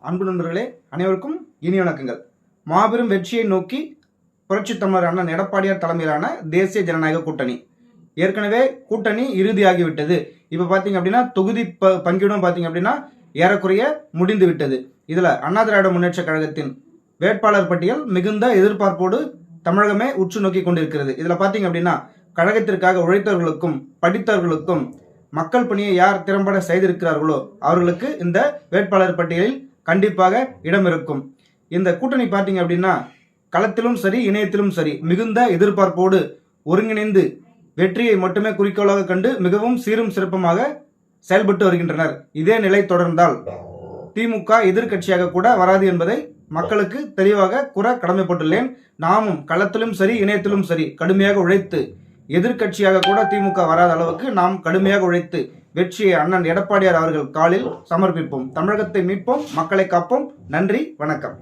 அன்பு நண்பர்களே, அனைவருக்கும் இனி வணக்கங்கள். மாபெரும் வெற்றியை நோக்கி புரட்சி தமிழர் அண்ணன் எடப்பாடியார் தலைமையிலான தேசிய ஜனநாயக கூட்டணி ஏற்கனவே கூட்டணி இறுதியாகிவிட்டது. இப்போ பார்த்தீங்க அப்படின்னா தொகுதி பங்கீடும் பார்த்தீங்க அப்படின்னா ஏறக்குறைய முடிந்து விட்டது. இதில் அண்ணா திராவிட முன்னேற்ற கழகத்தின் வேட்பாளர் பட்டியல் மிகுந்த எதிர்பார்ப்போடு தமிழகமே உற்று நோக்கி கொண்டிருக்கிறது. இதில் பார்த்தீங்க அப்படின்னா கழகத்திற்காக உழைத்தவர்களுக்கும் படித்தவர்களுக்கும் மக்கள் பணியை யார் திறம்பட செய்திருக்கிறார்களோ அவர்களுக்கு இந்த வேட்பாளர் பட்டியலில் கண்டிப்பாக இடம் இருக்கும். இந்த கூட்டணி பார்த்தீங்க அப்படின்னா களத்திலும் சரி இணையத்திலும் சரி மிகுந்த எதிர்பார்ப்போடு ஒருங்கிணைந்து வெற்றியை மட்டுமே குறிக்கோளாக கண்டு மிகவும் சீரும் சிறப்புமாக செயல்பட்டு வருகின்றனர். இதே நிலை தொடர்ந்தால் திமுக எதிர்கட்சியாக கூட வராது என்பதை மக்களுக்கு தெளிவாக கூற கடமைப்பட்டுள்ளேன். நாமும் களத்திலும் சரி இணையத்திலும் சரி கடுமையாக உழைத்து எதிர்கட்சியாக கூட திமுக வராத அளவுக்கு நாம் கடுமையாக உழைத்து வெற்றியை அண்ணன் எடப்பாடியார் அவர்கள் காலில் சமர்ப்பிப்போம். தமிழகத்தை மீட்போம், மக்களை காப்போம். நன்றி, வணக்கம்.